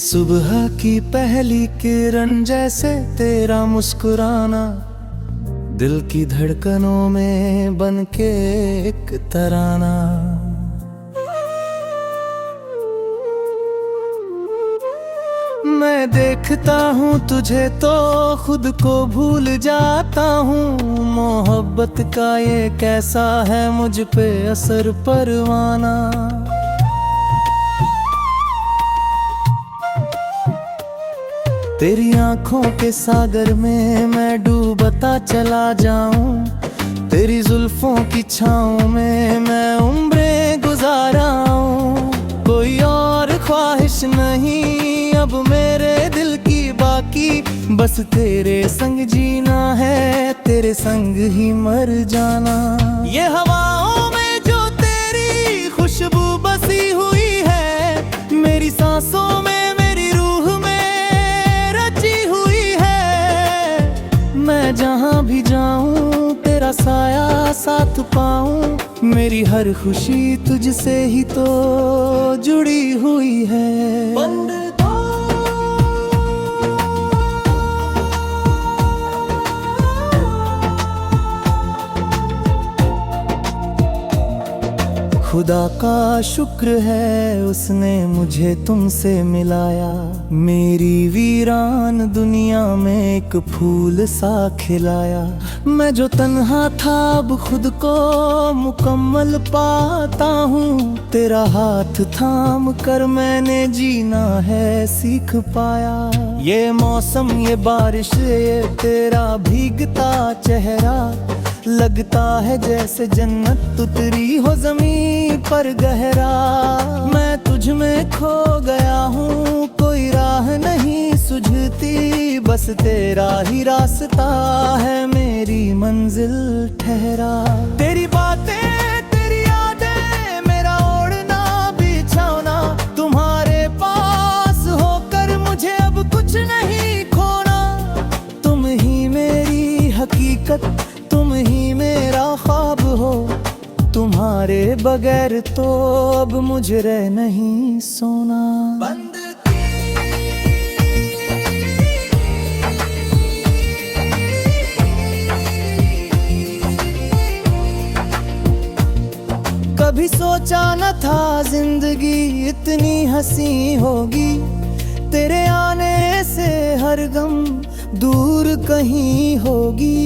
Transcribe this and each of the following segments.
सुबह की पहली किरण जैसे तेरा मुस्कुराना, दिल की धड़कनों में बन के एक तराना। मैं देखता हूँ तुझे तो खुद को भूल जाता हूँ, मोहब्बत का ये कैसा है मुझ पे असर परवाना। तेरी आंखों के सागर में मैं डूबता चला जाऊं, तेरी जुल्फों की छाँव में मैं उम्रें गुजाराऊं। कोई और ख्वाहिश नहीं अब मेरे दिल की बाकी, बस तेरे संग जीना है, तेरे संग ही मर जाना। ये हवाओं में जो तेरी खुशबू बसी हुई है, मेरी सांसों में मैं जहाँ भी जाऊँ तेरा साया साथ पाऊँ। मेरी हर खुशी तुझसे ही तो जुड़ी हुई है। खुदा का शुक्र है उसने मुझे तुमसे मिलाया, मेरी वीरान दुनिया में एक फूल सा खिलाया। मैं जो तन्हा था अब खुद को मुकम्मल पाता हूँ, तेरा हाथ थाम कर मैंने जीना है सीख पाया। ये मौसम ये बारिश ये तेरा भीगता चेहरा, लगता है जैसे जन्नत उतरी हो ज़मीन पर गहरा। मैं तुझ में खो गया हूँ, कोई राह नहीं सुझती, बस तेरा ही रास्ता है मेरी मंजिल ठहरा। तेरी बातें तेरी यादें मेरा ओढ़ना बिछौना, तुम्हारे पास होकर मुझे अब कुछ नहीं खोना। तुम ही मेरी हकीकत, तुम ही मेरा ख्वाब हो, तुम्हारे बगैर तो अब मुझे रह नहीं सोना। बंद कभी सोचा न था जिंदगी इतनी हंसी होगी, तेरे आने से हर गम दूर कहीं होगी।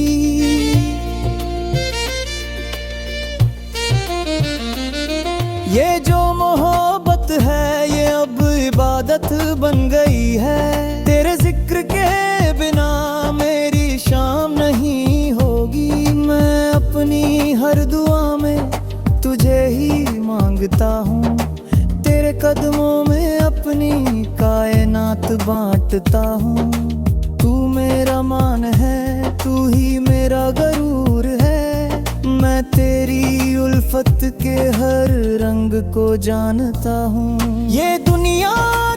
ये जो मोहब्बत है ये अब इबादत बन गई है, तेरे जिक्र के बिना मेरी शाम नहीं होगी। मैं अपनी हर दुआ में तुझे ही मांगता हूँ, तेरे कदमों में अपनी कायनात बांटता हूँ। तू मेरा मान है, तू ही मेरा गरूर है, मैं तेरी उल्फत के हर रंग को जानता हूँ। ये दुनिया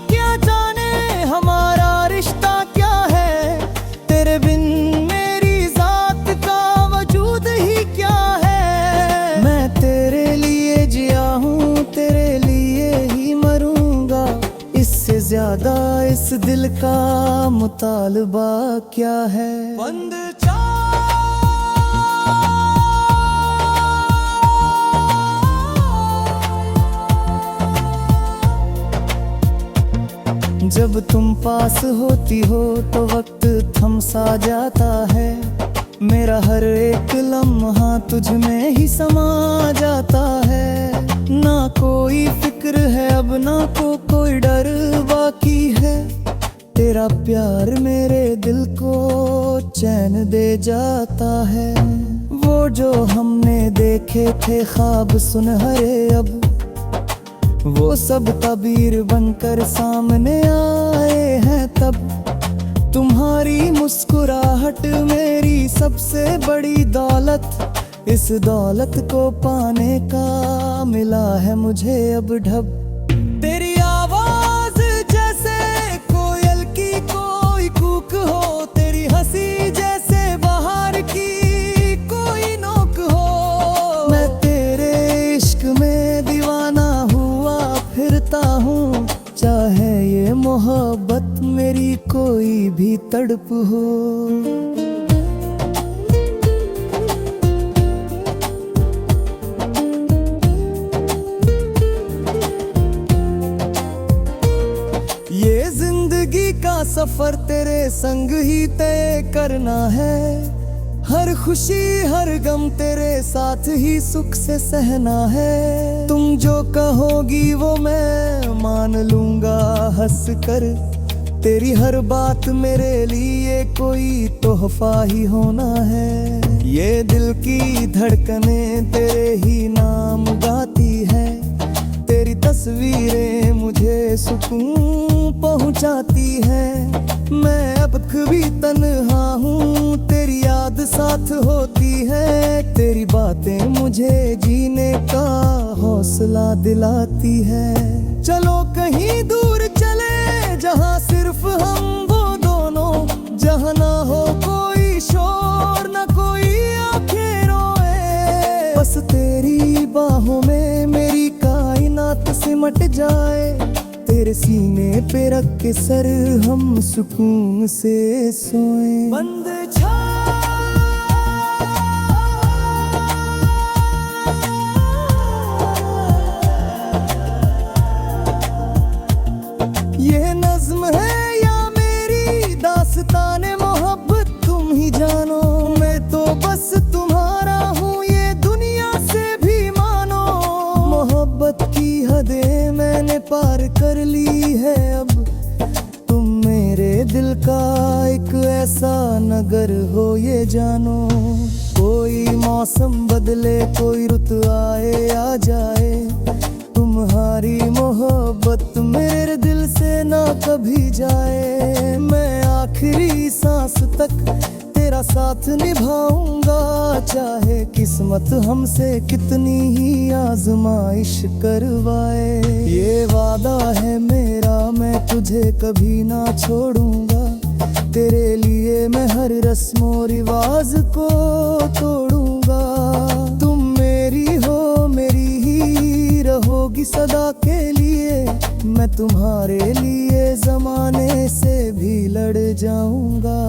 क्या जाने हमारा रिश्ता क्या है, तेरे बिन मेरी जात का वजूद ही क्या है। मैं तेरे लिए जिया हूँ, तेरे लिए ही मरूंगा, इससे ज्यादा इस दिल का मुतालबा क्या है। बंद जब तुम पास होती हो तो वक्त थम सा जाता है, मेरा हर एक लम्हा तुझ में ही समा जाता है। ना कोई फिक्र है अब ना कोई डर बाकी है, तेरा प्यार मेरे दिल को चैन दे जाता है। वो जो हमने देखे थे ख्वाब सुनहरे अब वो सब ताबीर बनकर सामने आए हैं तब। तुम्हारी मुस्कुराहट मेरी सबसे बड़ी दौलत, इस दौलत को पाने का मिला है मुझे अब ढब। तेरी आवाज जैसे कोयल की कोई कूक हो, तेरी हंसी जैसे बाहर की कोई नोक हो। मैं तेरे इश्क में दीवाना हुआ फिरता हूँ, चाहे ये मोहब्बत तड़प हो। ये जिंदगी का सफर तेरे संग ही तय करना है, हर खुशी हर गम तेरे साथ ही सुख से सहना है। तुम जो कहोगी वो मैं मान लूंगा हंस कर, तेरी हर बात मेरे लिए कोई तोहफा ही होना है। ये दिल की धड़कनें तेरे ही नाम गाती है, तेरी तस्वीरें मुझे सुकून पहुंचाती है। मैं अब भी तन्हा हूँ, तेरी याद साथ होती है, तेरी बातें मुझे जीने का हौसला दिलाती है। चलो कहीं दूर चले जहाँ सिर्फ हम वो दोनों, जहाँ ना हो कोई शोर ना कोई आंखें रोए, बस तेरी बाहों में मेरी कायनात सिमट जाए। तेरे सीने पे रख के सर हम सुकून से सोएं। बंद ये नज़्म है या मेरी दास्ताने मोहब्बत तुम ही जानो। मैं तो बस तुम्हारा हूँ ये दुनिया से भी मानो। मोहब्बत की हदें मैंने पार कर ली है अब, तुम मेरे दिल का एक ऐसा नगर हो ये जानो। कोई मौसम बदले कोई रुत आए आ जाए, तुम्हारी मोहब्बत मेरे दिल से ना कभी जाए। मैं आखिरी सांस तक तेरा साथ निभाऊंगा, चाहे किस्मत हमसे कितनी ही आजमाइश करवाए। ये वादा है मेरा मैं तुझे कभी ना छोड़ूंगा, तेरे लिए मैं हर रस्मो रिवाज को तोड़ूंगा। तुम मेरी हो मेरी ही रहोगी सदा के लिए, मैं तुम्हारे लिए जमाने से भी लड़ जाऊंगा।